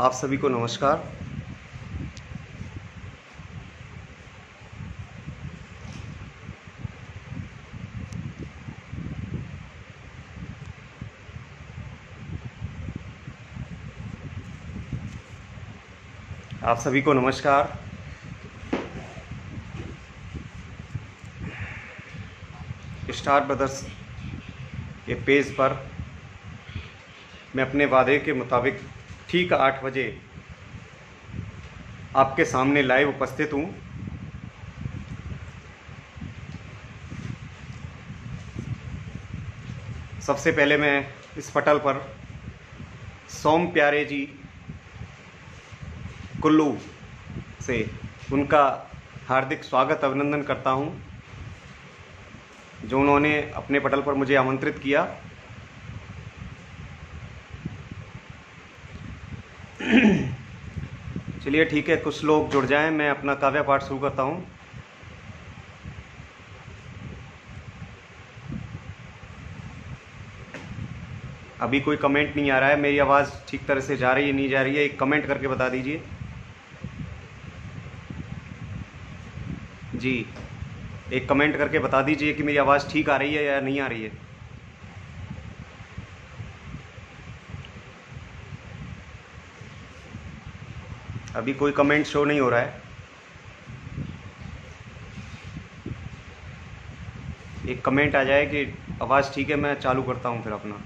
आप सभी को नमस्कार। आप सभी को नमस्कार। स्टार ब्रदर्स के पेज पर मैं अपने वादे के मुताबिक ठीक 8 बजे आपके सामने लाइव उपस्थित हूँ। सबसे पहले मैं इस पटल पर सोम प्यारे जी कुल्लू से उनका हार्दिक स्वागत अभिनंदन करता हूं, जो उन्होंने अपने पटल पर मुझे आमंत्रित किया। चलिए ठीक है, कुछ लोग जुड़ जाएं, मैं अपना काव्य पाठ शुरू करता हूं। अभी कोई कमेंट नहीं आ रहा है, मेरी आवाज़ ठीक तरह से जा रही है नहीं जा रही है, एक कमेंट करके बता दीजिए जी। एक कमेंट करके बता दीजिए कि मेरी आवाज़ ठीक आ रही है या नहीं आ रही है। अभी कोई कमेंट शो नहीं हो रहा है। एक कमेंट आ जाए कि आवाज़ ठीक है, मैं चालू करता हूँ फिर अपना।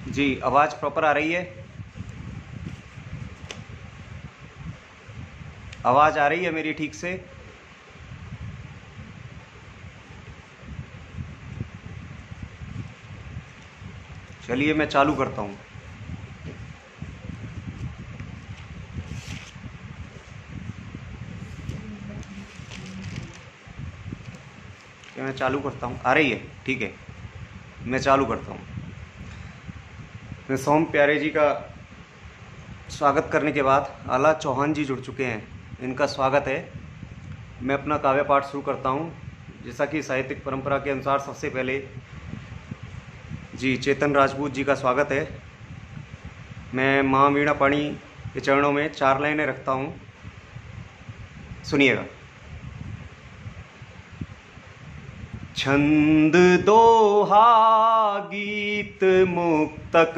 जी, आवाज़ प्रॉपर आ रही है? आवाज़ आ रही है मेरी ठीक से? चलिए मैं चालू करता हूँ। क्या मैं चालू करता हूँ? आ रही है? ठीक है, मैं चालू करता हूँ। मैं सोम प्यारे जी का स्वागत करने के बाद आला चौहान जी जुड़ चुके हैं, इनका स्वागत है। मैं अपना काव्य पाठ शुरू करता हूँ। जैसा कि साहित्यिक परंपरा के अनुसार सबसे पहले जी चेतन राजपूत जी का स्वागत है। मैं माँ वीणा पाणी के चरणों में 4 लाइनें रखता हूँ, सुनिएगा। छंद दोहा गीत मुक्तक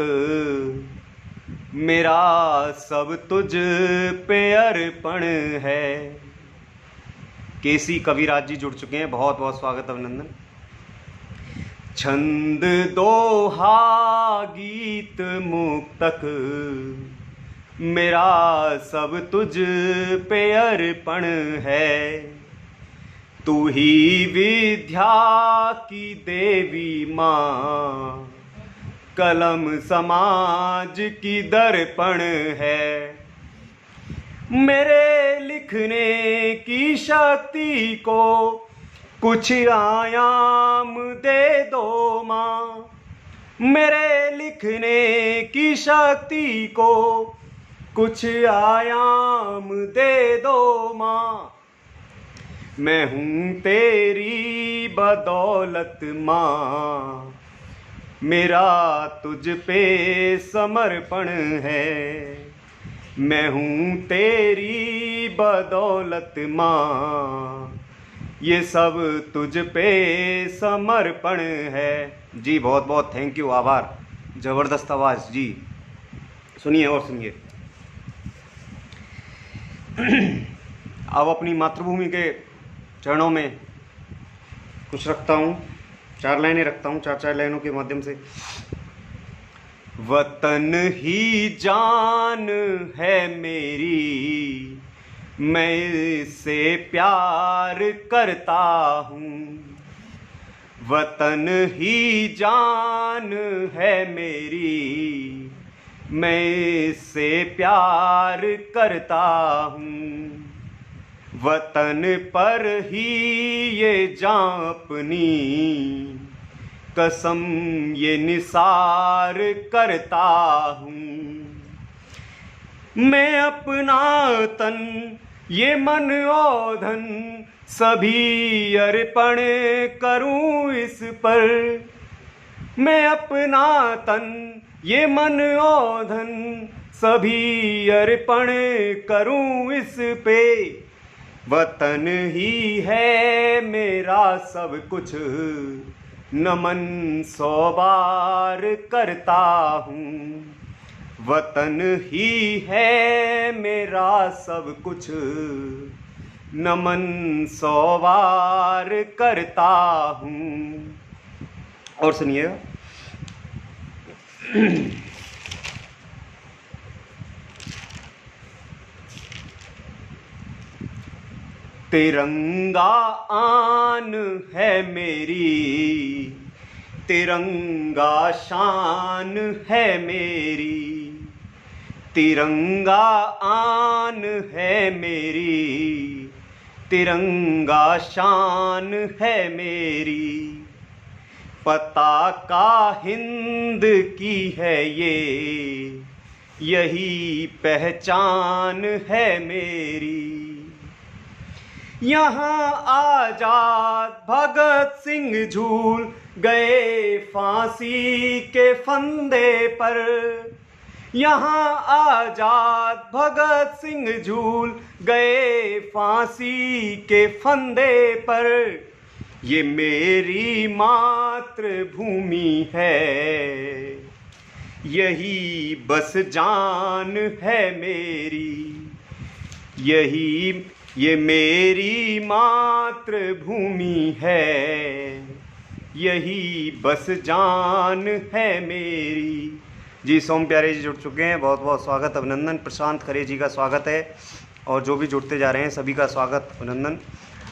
मेरा सब तुझ पे अर्पण है। केसी कविराज जी जुड़ चुके हैं, बहुत बहुत स्वागत अभिनंदन। छंद दोहा गीत मुक्तक मेरा सब तुझ पे अर्पण है। तू ही विद्या की देवी माँ, कलम समाज की दर्पण है। मेरे लिखने की शक्ति को कुछ आयाम दे दो माँ। मेरे लिखने की शक्ति को कुछ आयाम दे दो माँ। मैं हूँ तेरी बदौलत माँ, मेरा तुझ पे समर्पण है। मैं हूँ तेरी बदौलत माँ, ये सब तुझ पे समर्पण है। जी बहुत बहुत थैंक यू, आभार। ज़बरदस्त आवाज़ जी। सुनिए और सुनिए। अब अपनी मातृभूमि के चरणों में कुछ रखता हूँ, 4 लाइनें रखता हूँ, 4 लाइनों के माध्यम से। वतन ही जान है मेरी, मैं इससे प्यार करता हूँ। वतन ही जान है मेरी, मैं इससे प्यार करता हूँ। वतन पर ही ये जान अपनी कसम ये निसार करता हूँ। मैं अपना तन ये मन और धन सभी अर्पण करूँ इस पर। मैं अपना तन ये मन और धन सभी अर्पण करूँ इस पे। वतन ही है मेरा सब कुछ नमन 100 बार करता हूँ। वतन ही है मेरा सब कुछ नमन 100 बार करता हूँ। और सुनिएगा। तिरंगा आन है मेरी, तिरंगा शान है मेरी। तिरंगा आन है मेरी, तिरंगा शान है मेरी। पताका हिंद की है ये, यही पहचान है मेरी। यहाँ आजाद भगत सिंह झूल गए फांसी के फंदे पर। यहाँ आजाद भगत सिंह झूल गए फांसी के फंदे पर। ये मेरी मातृभूमि है, यही बस जान है मेरी। ये मेरी मातृभूमि है, यही बस जान है मेरी। जी सोम प्यारे जी जुड़ चुके हैं, बहुत बहुत स्वागत अभिनंदन। प्रशांत खरे जी का स्वागत है और जो भी जुड़ते जा रहे हैं सभी का स्वागत अभिनंदन।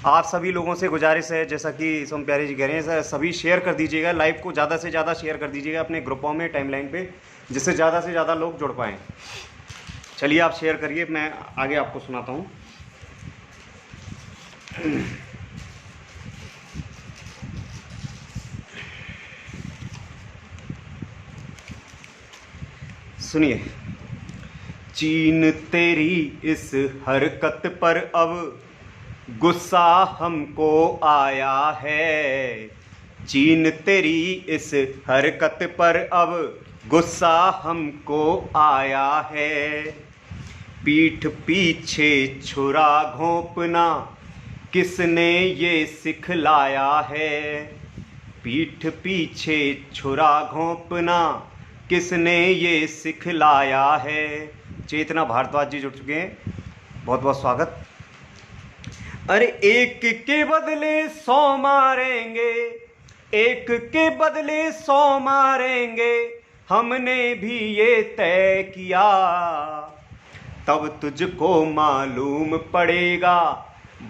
आप सभी लोगों से गुजारिश है, जैसा कि सोम प्यारे जी कह रहे हैं, सभी शेयर कर दीजिएगा, लाइव को ज़्यादा से ज़्यादा शेयर कर दीजिएगा अपने ग्रुपों में, टाइमलाइन पे, जिससे ज़्यादा से ज़्यादा लोग जुड़ पाएँ। चलिए आप शेयर करिए, मैं आगे आपको सुनाता हूँ। सुनिए। चीन तेरी इस हरकत पर अब गुस्सा हमको आया है। चीन तेरी इस हरकत पर अब गुस्सा हमको आया है। पीठ पीछे छुरा घोंपना किसने ये सिखलाया है। पीठ पीछे छुरा घोंपना किसने ये सिखलाया है। चेतना भारद्वाज जी जुड़ चुके हैं, बहुत बहुत स्वागत। अरे एक के बदले 100 मारेंगे, एक के बदले 100 मारेंगे, हमने भी ये तय किया। तब तुझको मालूम पड़ेगा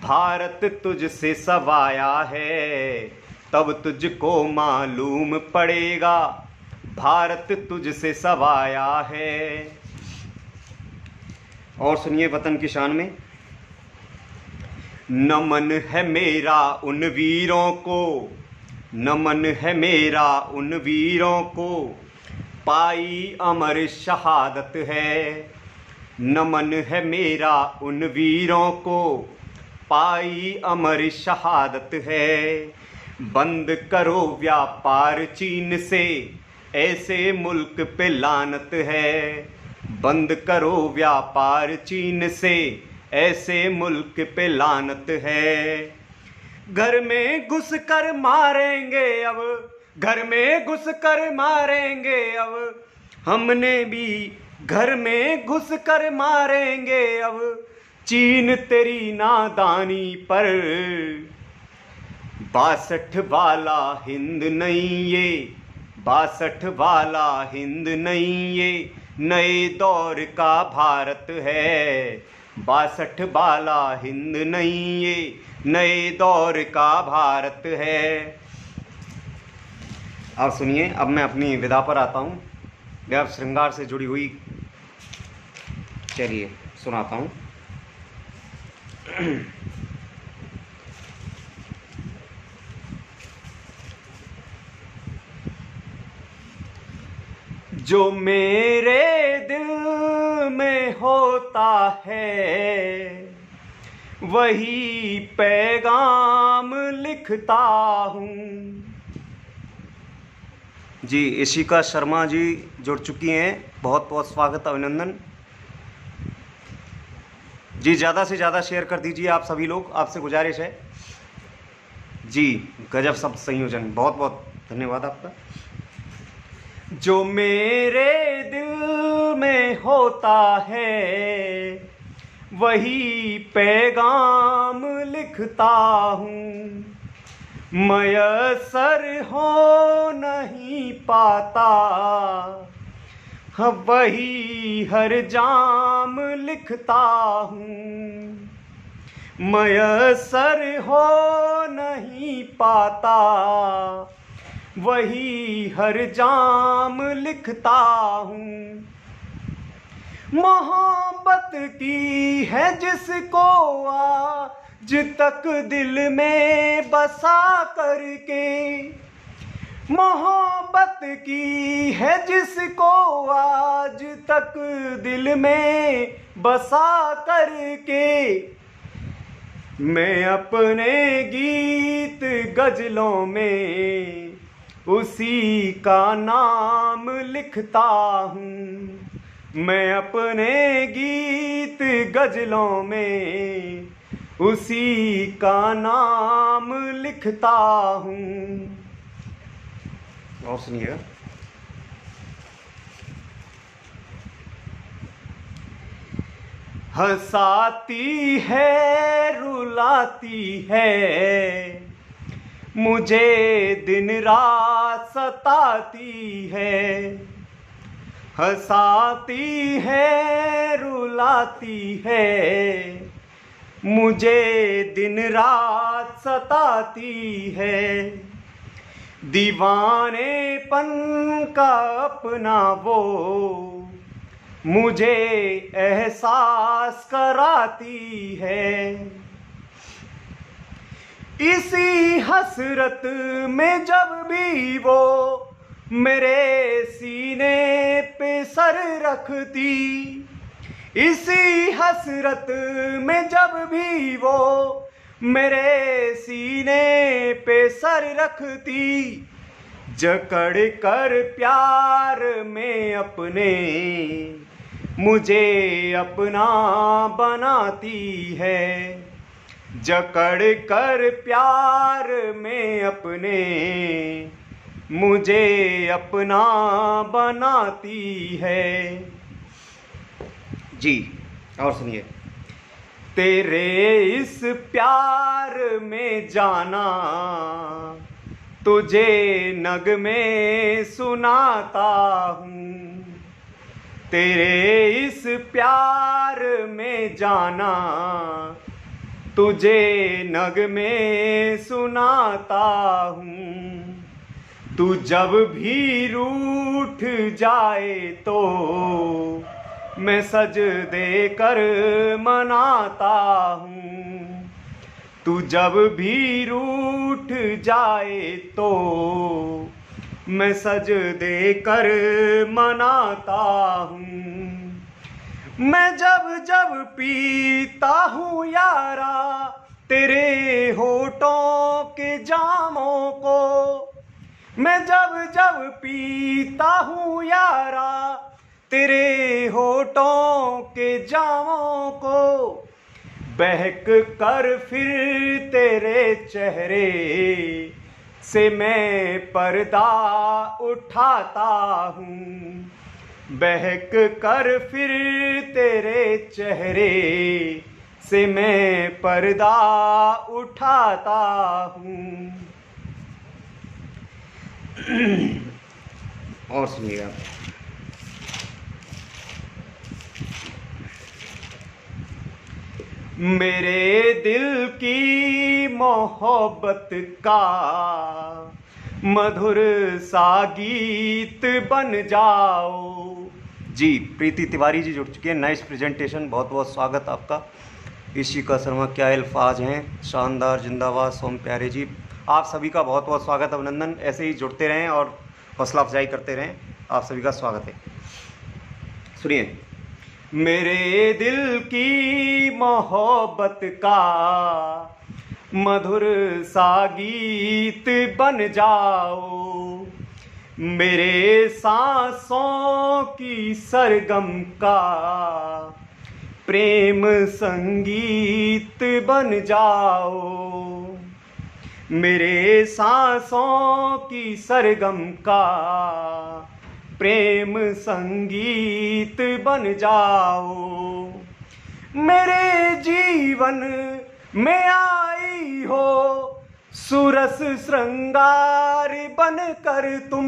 भारत तुझसे सवाया है। तब तुझको मालूम पड़ेगा भारत तुझसे सवाया है। और सुनिए वतन की शान में। नमन है मेरा उन वीरों को, नमन है मेरा उन वीरों को, पाई अमर शहादत है। नमन है मेरा उन वीरों को, पाई अमर शहादत है। बंद करो व्यापार चीन से, ऐसे मुल्क पे लानत है। बंद करो व्यापार चीन से, ऐसे मुल्क पे लानत है। घर में घुस कर मारेंगे अब, घर में घुस कर मारेंगे अब, हमने भी घर में घुस कर मारेंगे अब। चीन तेरी नादानी पर 62 वाला हिंद नहीं ये, 62 वाला हिंद नहीं ये, नए दौर का भारत है। 62 वाला हिंद नहीं ये, नए दौर का भारत है। अब सुनिए, अब मैं अपनी विदा पर आता हूँ। देव श्रृंगार से जुड़ी हुई, चलिए सुनाता हूँ। जो मेरे दिल में होता है वही पैगाम लिखता हूँ। जी, इशिका शर्मा जी जुड़ चुकी हैं, बहुत बहुत स्वागत, अभिनंदन जी। ज़्यादा से ज़्यादा शेयर कर दीजिए आप सभी लोग, आपसे गुजारिश है जी। गजब शब्द संयोजन, बहुत बहुत धन्यवाद आपका। जो मेरे दिल में होता है वही पैगाम लिखता हूँ। मयसर हो नहीं पाता वही हर जाम लिखता हूँ। मयसर हो नहीं पाता वही हर जाम लिखता हूँ। मोहब्बत की है जिसको आज तक दिल में बसा करके, मोहब्बत की है जिसको आज तक दिल में बसा करके, मैं अपने गीत गजलों में उसी का नाम लिखता हूँ। मैं अपने गीत गजलों में उसी का नाम लिखता हूँ। और सुनिएगा। हंसाती है रुलाती है मुझे दिन रात सताती है। हंसाती है रुलाती है मुझे दिन रात सताती है। दीवानेपन का अपना वो मुझे एहसास कराती है। इसी हसरत में जब भी वो मेरे सीने पे सर रखती, इसी हसरत में जब भी वो मेरे सीने पे सर रखती, जकड़ कर प्यार में अपने मुझे अपना बनाती है। जकड़ कर प्यार में अपने मुझे अपना बनाती है जी। और सुनिए। तेरे इस प्यार में जाना तुझे नगमे सुनाता हूँ। तेरे इस प्यार में जाना तुझे नगमे सुनाता हूँ। तू जब भी रूठ जाए तो मैं सजदे कर मनाता हूँ। तू जब भी रूठ जाए तो मैं सजदे कर मनाता हूँ। मैं जब जब पीता हूँ यारा तेरे होठों के जामों को, मैं जब जब पीता हूँ यारा तेरे होठों के जामों को, बहक कर फिर तेरे चेहरे से मैं पर्दा उठाता हूँ। बहक कर फिर तेरे चेहरे से मैं पर्दा उठाता हूँ। और सुनिएगा। मेरे दिल की मोहब्बत का मधुर सा गीत बन जाओ। जी, प्रीति तिवारी जी जुड़ चुके हैं। नाइस प्रेजेंटेशन, बहुत बहुत स्वागत आपका। इशिका शर्मा, क्या अल्फाज हैं, शानदार, जिंदाबाद। सोम प्यारे जी, आप सभी का बहुत बहुत स्वागत, अभिनंदन। ऐसे ही जुड़ते रहें और हौसला अफजाई करते रहें। आप सभी का स्वागत है। सुनिए, मेरे दिल की मोहब्बत का मधुर सा गीत बन जाओ, मेरे सांसों की सरगम का प्रेम संगीत बन जाओ, मेरे सांसों की सरगम का प्रेम संगीत बन जाओ, मेरे जीवन में आई हो सुरस श्रृंगार बन कर तुम,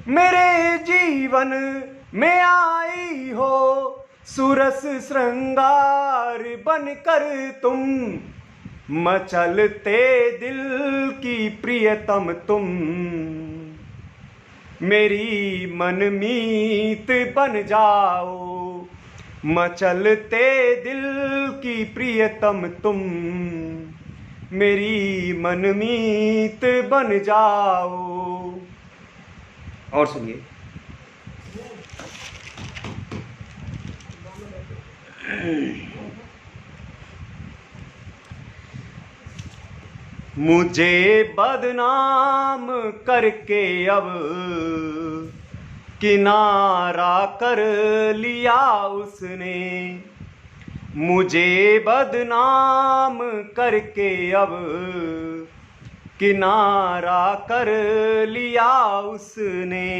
मेरे जीवन में आई हो सुरस श्रृंगार बन कर तुम, मचलते दिल की प्रियतम तुम, मेरी मनमीत बन जाओ, मचलते दिल की प्रियतम तुम, मेरी मनमीत बन जाओ। और सुनिए, मुझे बदनाम करके अब किनारा कर लिया उसने, मुझे बदनाम करके अब किनारा कर लिया उसने,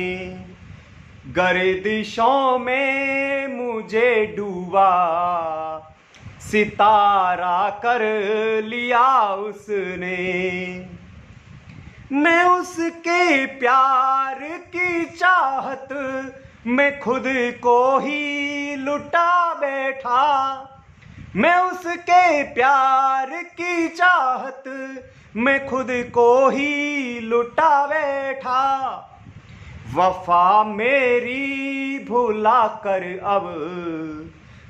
गर्दिशों में मुझे डूबा सितारा कर लिया उसने, मैं उसके प्यार की चाहत में खुद को ही लुटा बैठा, मैं उसके प्यार की चाहत में खुद को ही लुटा बैठा, वफा मेरी भुला कर अब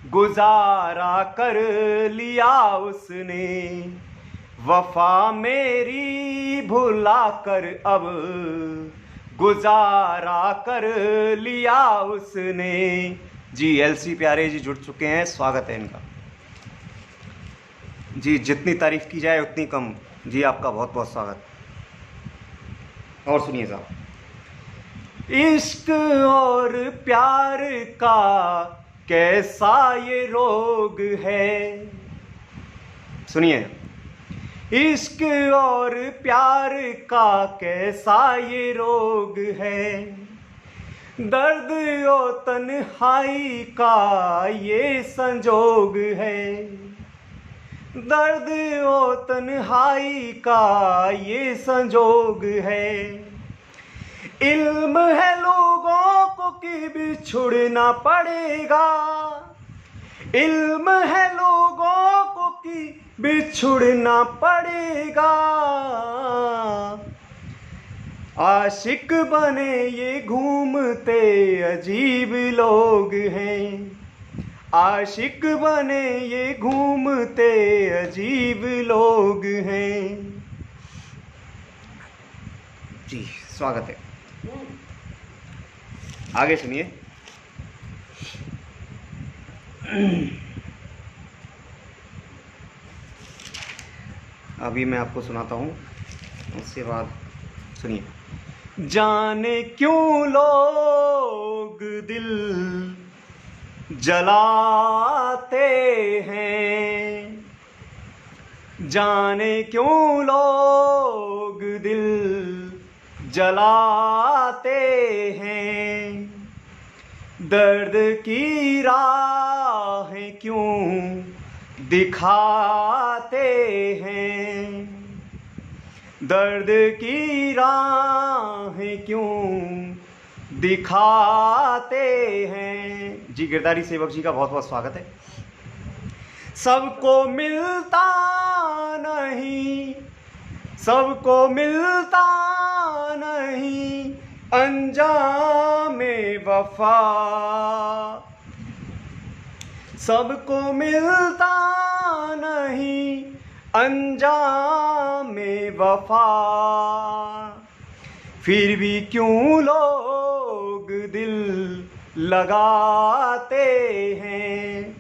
गुजारा कर लिया उसने, वफा मेरी भुला कर अब गुजारा कर लिया उसने। जी एलसी प्यारे जी जुड़ चुके हैं, स्वागत है इनका। जी जितनी तारीफ की जाए उतनी कम। जी आपका बहुत बहुत स्वागत। और सुनिए साहब, इश्क और प्यार का कैसा ये रोग है, सुनिए, इश्क और प्यार का कैसा ये रोग है, दर्द और तन्हाई का ये संजोग है, दर्द और तन्हाई का ये संजोग है, इल्म है लोगों को कि बिछुड़ना पड़ेगा, इल्म है लोगों को कि बिछुड़ना पड़ेगा, आशिक बने ये घूमते अजीब लोग हैं, आशिक बने ये घूमते अजीब लोग हैं। जी स्वागत है। आगे सुनिए, अभी मैं आपको सुनाता हूँ, उसके बाद सुनिए। जाने क्यों लोग दिल जलाते हैं, जाने क्यों लोग दिल जलाते हैं, दर्द की राहें क्यों दिखाते हैं, दर्द की राहें क्यों दिखाते हैं। जी गिरधारी सेवक जी का बहुत बहुत स्वागत है। सबको मिलता नहीं, सबको मिलता नहीं अंजामे वफा, सबको मिलता नहीं अंजामे वफा, फिर भी क्यों लोग दिल लगाते हैं,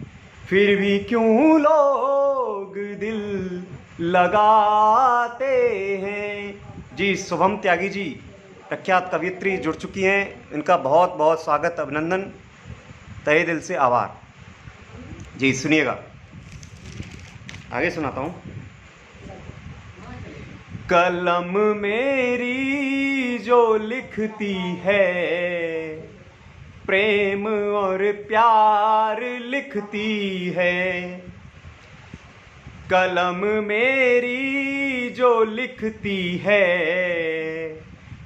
फिर भी क्यों लोग दिल लगाते हैं। जी शुभम त्यागी जी प्रख्यात कवियत्री जुड़ चुकी हैं, इनका बहुत बहुत स्वागत, अभिनंदन, तहे दिल से आभार। जी सुनिएगा, आगे सुनाता हूँ। कलम मेरी जो लिखती है, प्रेम और प्यार लिखती है। कलम मेरी जो लिखती है,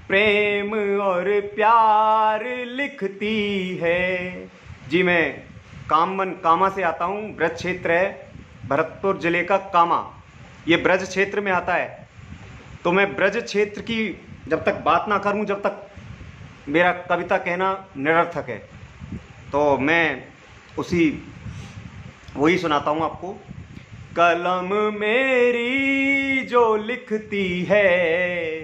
प्रेम और प्यार लिखती है। जी मैं कामा से आता हूँ, ब्रज क्षेत्र है, भरतपुर जिले का कामा, ये ब्रज क्षेत्र में आता है। तो मैं ब्रज क्षेत्र की जब तक बात ना करूं, जब तक मेरा कविता कहना निरर्थक है, तो मैं वही सुनाता हूं आपको। कलम मेरी जो लिखती है,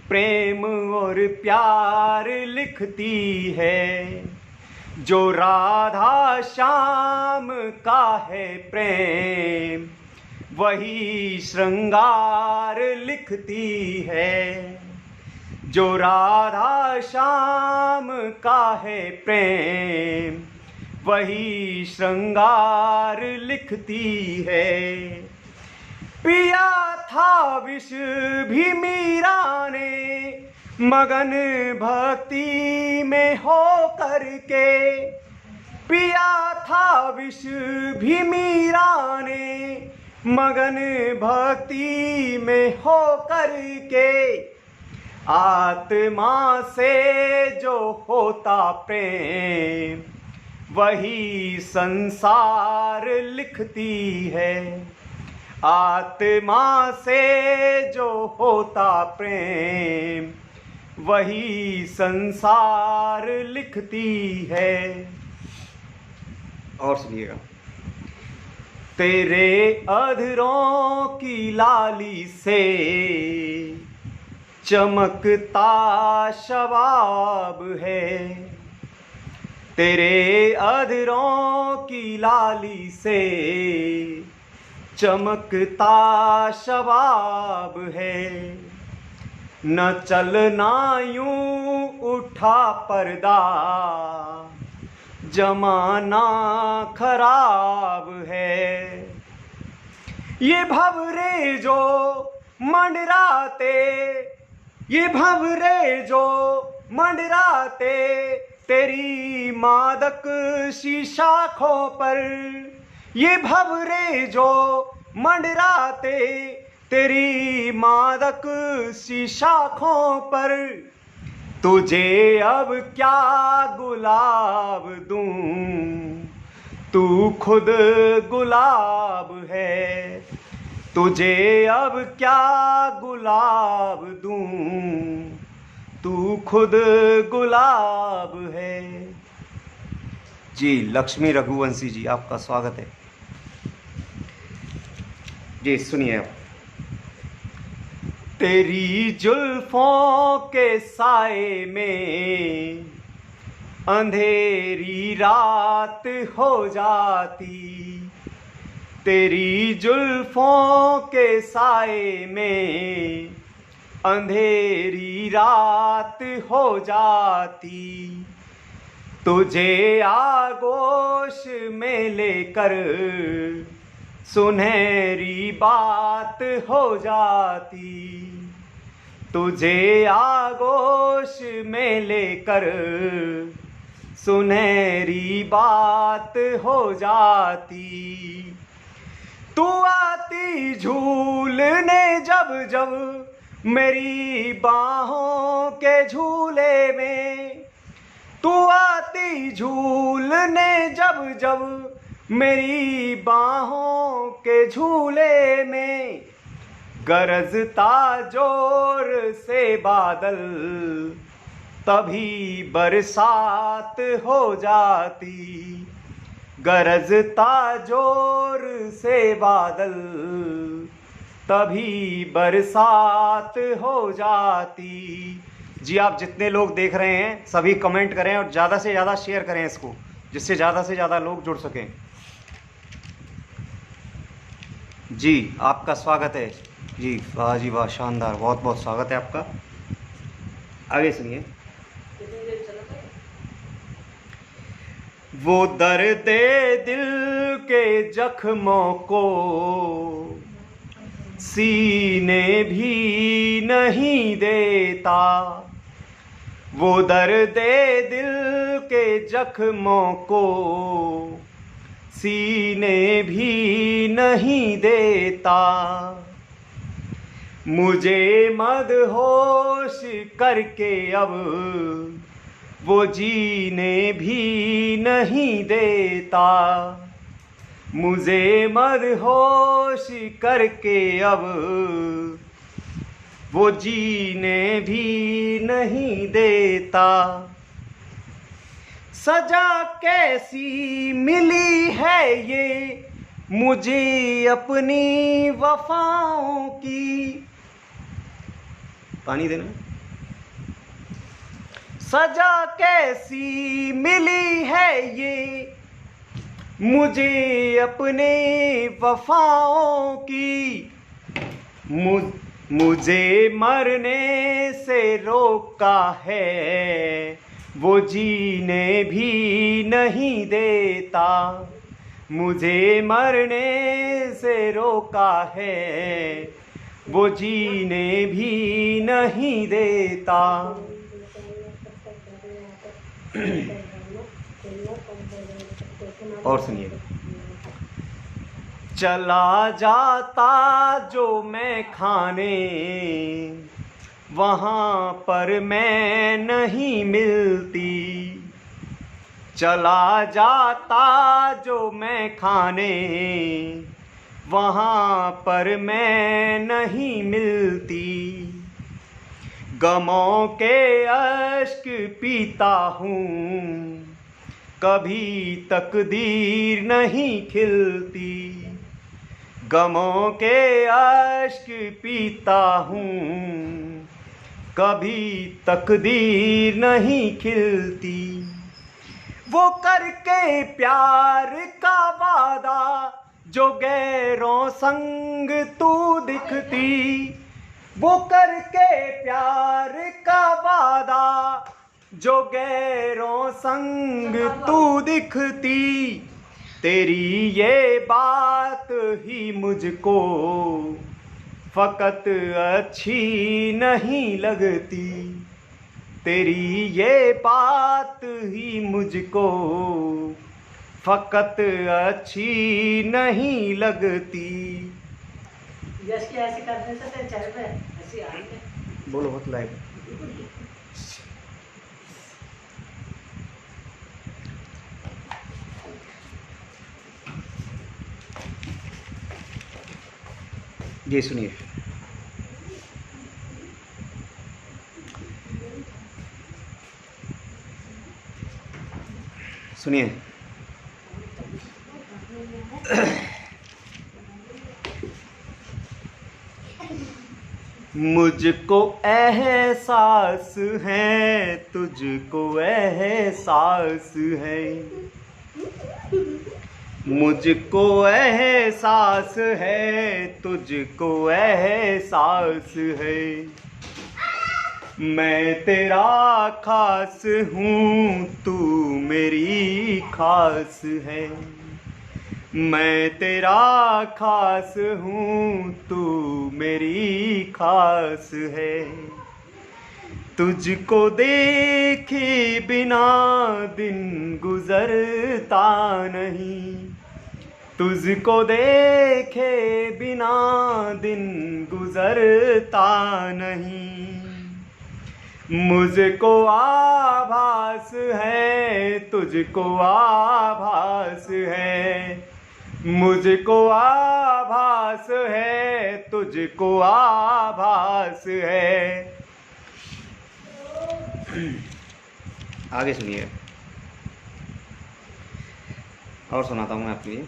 प्रेम और प्यार लिखती है। जो राधा श्याम का है प्रेम, वही श्रृंगार लिखती है। जो राधा श्याम का है प्रेम, वही श्रृंगार लिखती है। पिया था विष भी मीरा ने, मगन भक्ति में हो करके। पिया था विष भी मीरा ने, मगन भक्ति में हो करके। आत्मा से जो होता प्रेम, वही संसार लिखती है। आत्मा से जो होता प्रेम, वही संसार लिखती है। और सुनिएगा। तेरे अधरों की लाली से चमकता शबाब है। तेरे अधरों की लाली से चमकता शबाब है। न चलना यूं उठा पर्दा, जमाना खराब है। ये भंवरे जो मंडराते, ये भंवरे जो मंडराते, तेरी मादक सी शाखों पर। ये भंवरे जो मंडराते, तेरी मादक सी शाखों पर। तुझे अब क्या गुलाब दूं, तू खुद गुलाब है। तुझे अब क्या गुलाब दूं, तू खुद गुलाब है। जी लक्ष्मी रघुवंशी जी आपका स्वागत है। जी सुनिए आप। तेरी जुल्फों के साए में अंधेरी रात हो जाती। तेरी जुल्फों के साए में अंधेरी रात हो जाती। तुझे आगोश में लेकर सुनहरी बात हो जाती। तुझे आगोश में लेकर सुनहरी बात हो जाती। तू आती झूलने जब जब मेरी बाहों के झूले में। तू आती झूलने जब जब मेरी बाहों के झूले में। गरजता जोर से बादल, तभी बरसात हो जाती। गरजता जोर से बादल, तभी बरसात हो जाती। जी आप जितने लोग देख रहे हैं सभी कमेंट करें और ज़्यादा से ज़्यादा शेयर करें इसको, जिससे ज़्यादा से ज़्यादा लोग जुड़ सकें। जी आपका स्वागत है जी, वाह जी वाह, शानदार, बहुत बहुत स्वागत है आपका। आगे सुनिए। वो दर्द दिल के जख्मों को सीने भी नहीं देता, वो दर्द दिल के जख्मों को सीने भी नहीं देता, मुझे मदहोश करके अब वो जीने भी नहीं देता, मुझे मदहोश करके अब वो जीने भी नहीं देता। सजा कैसी मिली है ये मुझे अपनी वफाओं की, पानी देना। सजा कैसी मिली है ये मुझे अपने वफाओं की, मुझे मरने से रोका है वो जीने भी नहीं देता, मुझे मरने से रोका है वो जीने भी नहीं देता। और सुनिए। चला जाता जो मैं खाने वहाँ पर मैं नहीं मिलती, चला जाता जो मैं खाने वहाँ पर मैं नहीं मिलती, गमों के अश्क पीता हूँ कभी तकदीर नहीं खिलती, गमों के अश्क पीता हूँ कभी तकदीर नहीं खिलती, वो करके प्यार का वादा जो गैरों संग तू दिखती, वो करके प्यार का वादा जो गैरों संग तू दिखती, तेरी ये बात ही मुझको फ़कत अच्छी नहीं लगती, तेरी ये बात ही मुझको फ़कत अच्छी नहीं लगती। ऐसे करने से तेरे चेहरे पे हंसी आ रही है। बोलो बहुत लाइक। जी सुनिए। सुनिए। मुझको एहसास है तुझको एहसास है, मुझको एहसास है तुझको एहसास है, मैं तेरा खास हूँ तू मेरी खास है, मैं तेरा खास हूँ तू मेरी खास है, तुझको देखे बिना दिन गुजरता नहीं, तुझको देखे बिना दिन गुजरता नहीं, मुझको आभास है तुझको आभास है, मुझको आभास है तुझको आभास है। आगे सुनिए और सुनाता हूँ मैं आपके लिए।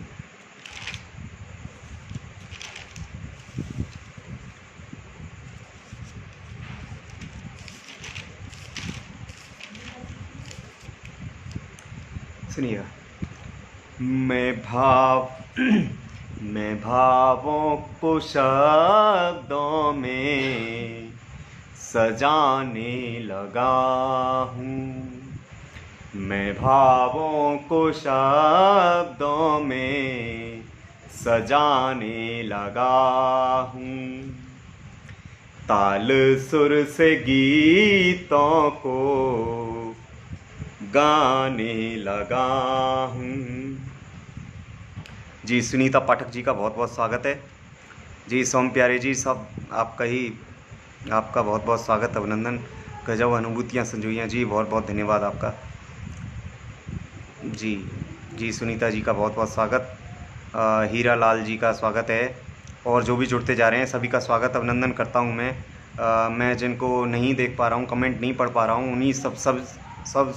सुनिएगा। मैं भावों को शब्दों में सजाने लगा हूँ। मैं भावों को शब्दों में सजाने लगा हूँ। ताल सुर से गीतों को गाने लगा हूँ। जी सुनीता पाठक जी का बहुत बहुत स्वागत है। जी सोम प्यारे जी, सब आपका बहुत बहुत स्वागत, अभिनंदन। गजब अनुभूतियाँ संजोइयाँ जी, बहुत बहुत धन्यवाद आपका। जी सुनीता जी का बहुत बहुत स्वागत। हीरा लाल जी का स्वागत है, और जो भी जुड़ते जा रहे हैं सभी का स्वागत अभिनंदन करता हूं मैं जिनको नहीं देख पा रहा हूं, कमेंट नहीं पढ़ पा रहा हूं, उन्हीं सब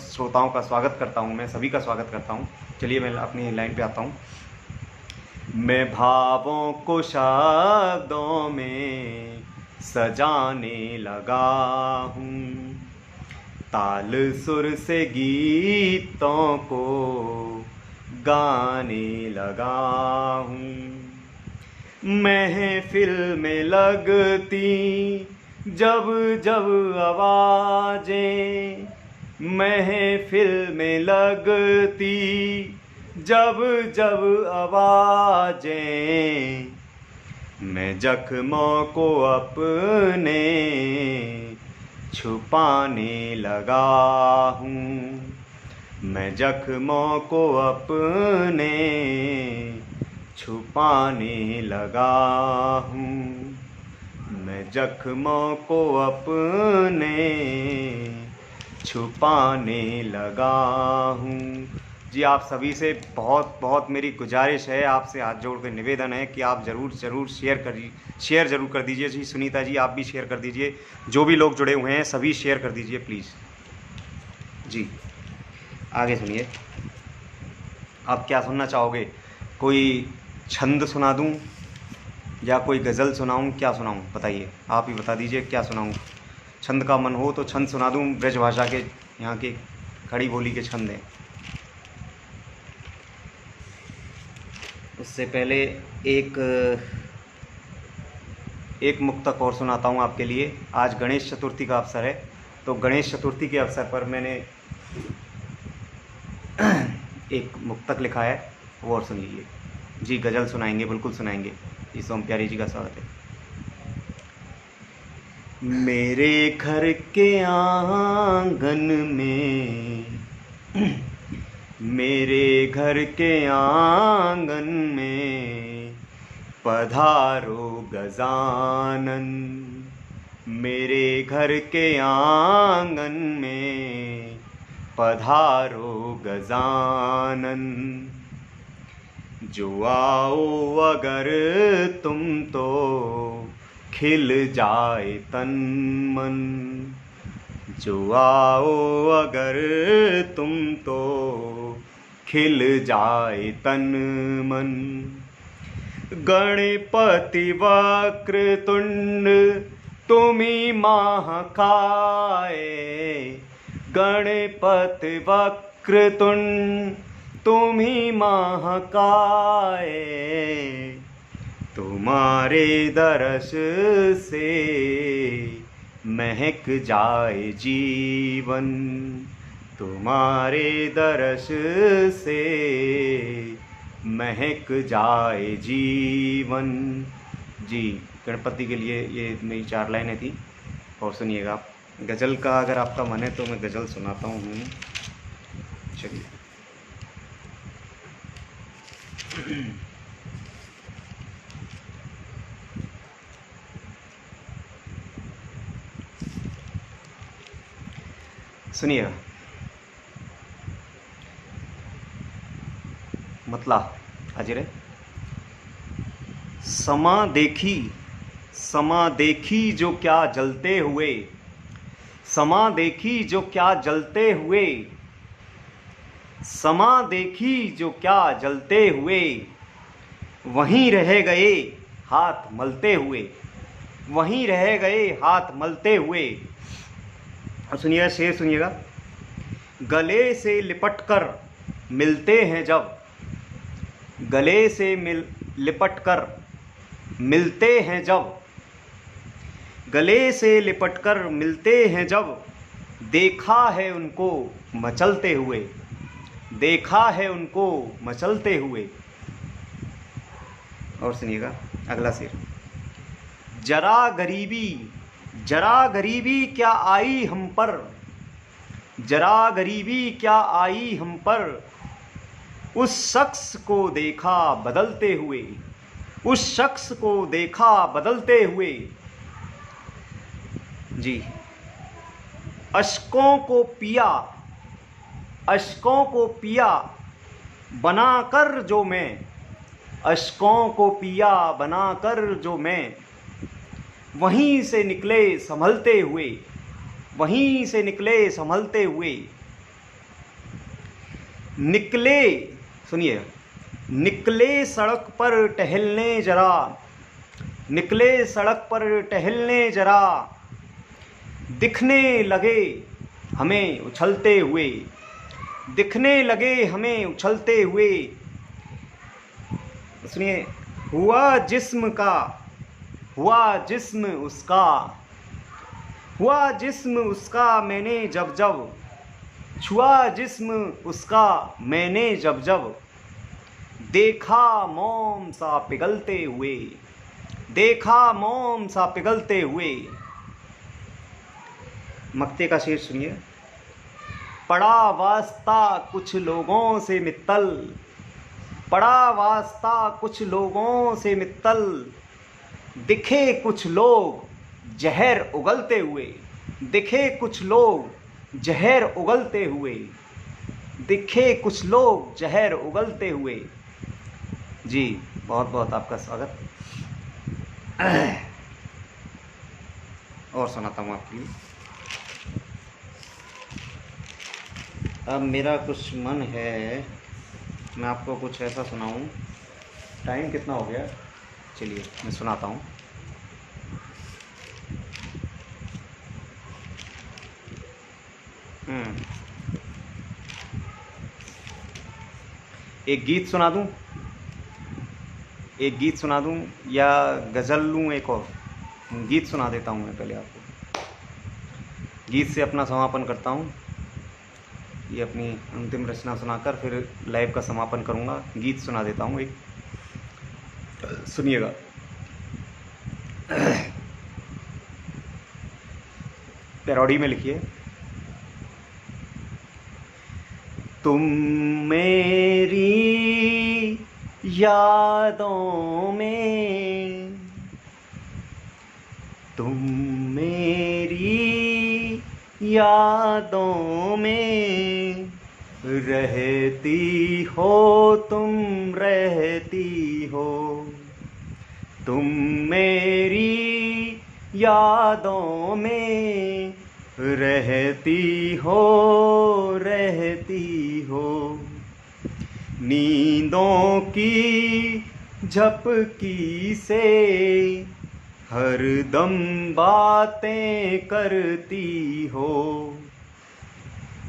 श्रोताओं का स्वागत करता हूं, मैं सभी का स्वागत करता हूं। चलिए मैं अपनी लाइन पे आता हूं। मैं भावों को शब्दों में सजाने लगा हूँ। ताल सुर से गीतों को गाने लगा हूँ। महफिल में लगती जब जब आवाजें, महफिल में लगती जब जब आवाजें, मैं जख्मों को अपने छुपाने लगा हूँ। मैं जख्मों को अपने छुपाने लगा हूँ। मैं जख्मों को अपने छुपाने लगा हूँ। जी आप सभी से बहुत बहुत मेरी गुजारिश है, आपसे हाथ जोड़ कर निवेदन है कि आप ज़रूर शेयर ज़रूर कर दीजिए। जी सुनीता जी, आप भी शेयर कर दीजिए, जो भी लोग जुड़े हुए हैं सभी शेयर कर दीजिए प्लीज़। जी आगे सुनिए, आप क्या सुनना चाहोगे? कोई छंद सुना दूं या कोई गज़ल सुनाऊं? क्या सुनाऊं बताइए, आप ही बता दीजिए क्या सुनाऊं। छंद का मन हो तो छंद सुना दूं, ब्रज भाषा के, यहाँ के खड़ी बोली के छंद हैं। उससे पहले एक मुक्तक और सुनाता हूँ आपके लिए। आज गणेश चतुर्थी का अवसर है, तो गणेश चतुर्थी के अवसर पर मैंने एक मुक्तक लिखा है, वो और सुन लीजिए। जी गज़ल सुनाएंगे, बिल्कुल सुनाएंगे। जी सोम प्यारी जी का स्वागत है। मेरे घर के आंगन में, मेरे घर के आंगन में पधारो गजानन। मेरे घर के आंगन में पधारो गजानन। जो आओ अगर तुम तो खिल जाए तन मन। जो आओ अगर तुम तो खिल जाए तन मन। गणपति वक्रतुंड तुम्ही महाकाय। गणपति वक्रतुंड तुम्ही महाकाय। तुम्हारे दर्श से महक जाए जीवन। तुम्हारे दर्श से महक जाए जीवन। जी गणपति के लिए ये मेरी 4 लाइनें थी, और सुनिएगा आप। गज़ल का अगर आपका मन है तो मैं गज़ल सुनाता हूँ। चलिए सुनिएगा। मतला हाजिर है। समा देखी जो क्या जलते हुए। समा देखी जो क्या जलते हुए। समा देखी जो क्या जलते हुए। वहीं रह गए हाथ मलते हुए। वहीं रह गए हाथ मलते हुए। और सुनिएगा, शेर सुनिएगा। गले से लिपटकर मिलते हैं जब, गले से लिपट कर मिलते हैं जब, गले से लिपट कर मिलते हैं जब, देखा है उनको मचलते हुए, देखा है उनको मचलते हुए। और सुनिएगा अगला शेर। जरा गरीबी क्या आई हम पर, जरा गरीबी क्या आई हम पर, उस शख्स को देखा बदलते हुए, उस शख्स को देखा बदलते हुए। जी, अश्कों को पिया, अश्कों को पिया बनाकर जो मैं, अश्कों को पिया बनाकर जो मैं, वहीं से निकले संभलते हुए, वहीं से निकले संभलते हुए। निकले, सुनिए, निकले सड़क पर टहलने जरा, निकले सड़क पर टहलने जरा, दिखने लगे हमें उछलते हुए, दिखने लगे हमें उछलते हुए। सुनिए, हुआ जिस्म का, हुआ जिस्म उसका, हुआ जिस्म उसका मैंने जब जब, छुआ जिस्म उसका मैंने जब जब, देखा मोम सा पिघलते हुए, देखा मोम सा पिघलते हुए। मक्ते का शेर सुनिए। पड़ा वास्ता कुछ लोगों से मित्तल, पड़ा वास्ता कुछ लोगों से मित्तल, दिखे कुछ लोग जहर उगलते हुए, दिखे कुछ लोग जहर उगलते हुए, दिखे कुछ लोग जहर उगलते हुए। जी, बहुत बहुत आपका स्वागत। और सुनाता हूँ आपके लिए। अब मेरा कुछ मन है मैं आपको कुछ ऐसा सुनाऊँ। टाइम कितना हो गया? चलिए मैं सुनाता हूँ। एक गीत सुना दूँ, एक गीत सुना दूँ या गज़ल लूँ? एक और गीत सुना देता हूँ मैं पहले आपको। गीत से अपना समापन करता हूँ। ये अपनी अंतिम रचना सुनाकर फिर लाइव का समापन करूँगा। गीत सुना देता हूँ एक, सुनिएगा। पैरोडी में लिखिए। तुम मेरी यादों में, तुम मेरी यादों में रहती हो, तुम रहती हो, तुम मेरी यादों में रहती हो, रहती हो। नींदों की झपकी से हरदम बातें करती हो।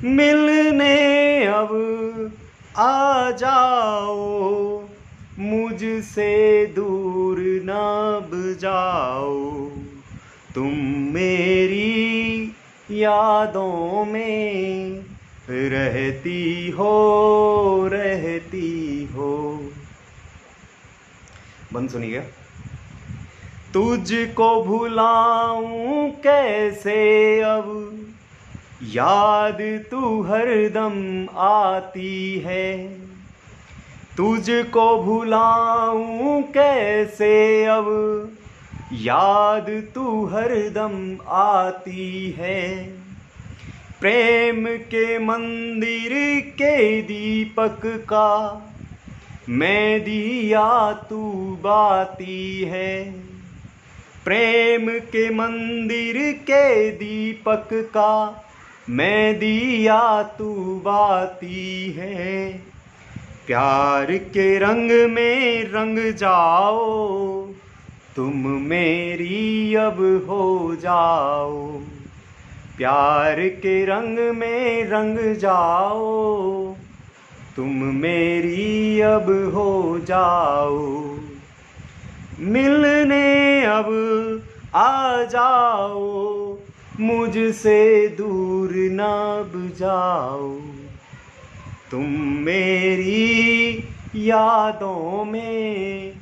मिलने अब आ जाओ, मुझसे दूर न जाओ, तुम मेरी यादों में रहती हो, रहती हो। बंद सुनिए। तुझको भुलाऊं कैसे अब, याद तू हरदम आती है। तुझको भुलाऊं कैसे अब, याद तू हरदम आती है। प्रेम के मंदिर के दीपक का मैं दिया तू बाती है। प्रेम के मंदिर के दीपक का मैं दिया तू बाती है। प्यार के रंग में रंग जाओ, तुम मेरी अब हो जाओ। प्यार के रंग में रंग जाओ, तुम मेरी अब हो जाओ, मिलने अब आ जाओ, मुझसे दूर ना अब जाओ। तुम मेरी यादों में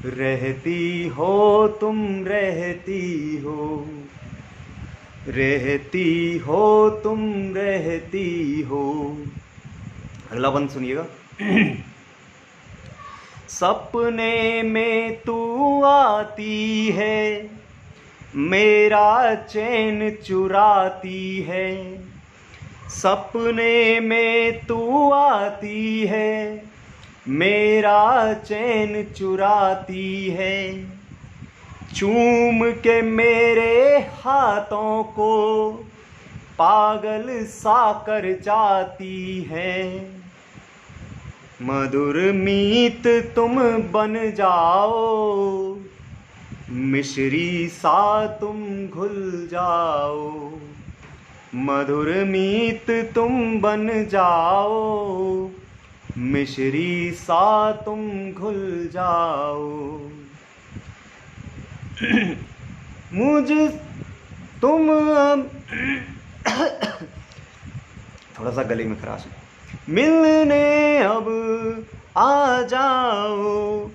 रहती हो, तुम रहती हो, रहती हो, तुम रहती हो। अगला बंद सुनिएगा। सपने में तू आती है, मेरा चैन चुराती है। सपने में तू आती है, मेरा चैन चुराती है। चूम के मेरे हाथों को पागल सा कर जाती है। मधुर मीत तुम बन जाओ, मिश्री सा तुम घुल जाओ। मधुर मीत तुम बन जाओ, मिश्री सा तुम घुल जाओ। मुझ तुम थोड़ा सा गले में खराश है। मिलने अब आ जाओ,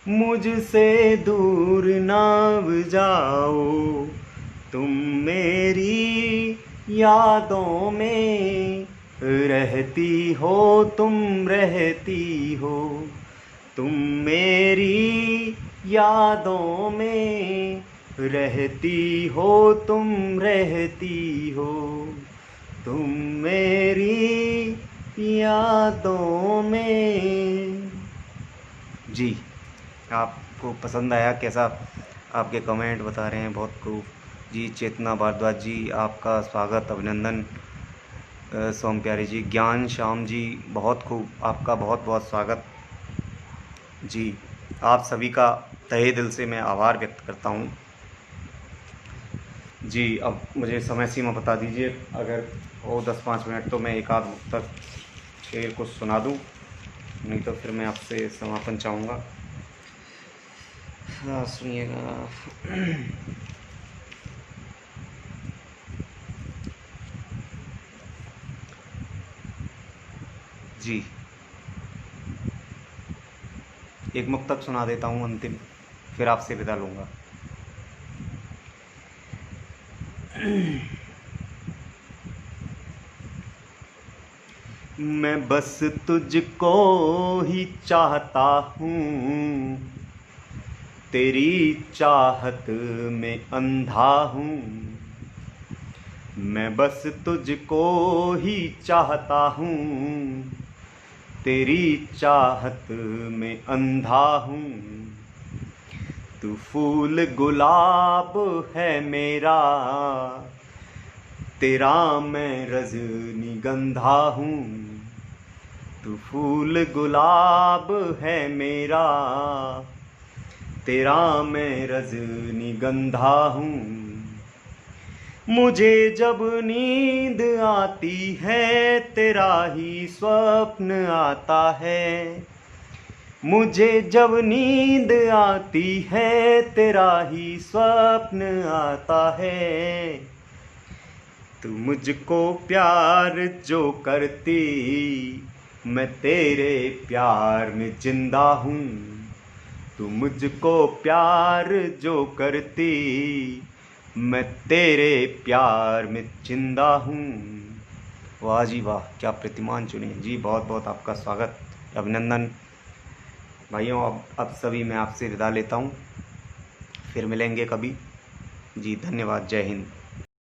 मुझसे दूर ना अब जाओ। तुम मेरी यादों में रहती हो, तुम रहती हो। तुम मेरी यादों में रहती हो, तुम रहती हो। तुम मेरी यादों में। जी, आपको पसंद आया? कैसा आपके कमेंट बता रहे हैं, बहुत खूब। जी, चेतना भारद्वाज जी, आपका स्वागत, अभिनंदन। सोम प्यारे जी, ज्ञान श्याम जी, बहुत खूब, आपका बहुत बहुत स्वागत। जी, आप सभी का तहे दिल से मैं आभार व्यक्त करता हूँ। जी, अब मुझे समय सीमा बता दीजिए, अगर हो 10-5 मिनट तो मैं एक आध मुक्तक शेर को सुना दूँ, नहीं तो फिर मैं आपसे समापन चाहूँगा। हाँ, सुनिएगा। जी, एक मुक्तक सुना देता हूँ अंतिम, फिर आपसे विदा लूँगा। मैं बस तुझको ही चाहता हूँ, तेरी चाहत में अंधा हूँ। मैं बस तुझको ही चाहता हूँ, तेरी चाहत में अंधा हूँ। तू फूल गुलाब है मेरा, तेरा मैं रजनीगंधा हूँ। तू फूल गुलाब है मेरा, तेरा मैं रजनीगंधा हूँ। मुझे जब नींद आती है, तेरा ही स्वप्न आता है। मुझे जब नींद आती है, तेरा ही स्वप्न आता है। तू मुझको प्यार जो करती, मैं तेरे प्यार में जिंदा हूँ। तू मुझको प्यार जो करती, मैं तेरे प्यार में जिंदा हूँ। वाह जी वाह, क्या प्रतिमान चुने जी, बहुत बहुत आपका स्वागत, अभिनंदन। भाइयों, अब सभी मैं आपसे विदा लेता हूँ, फिर मिलेंगे कभी। जी, धन्यवाद, जय हिंद।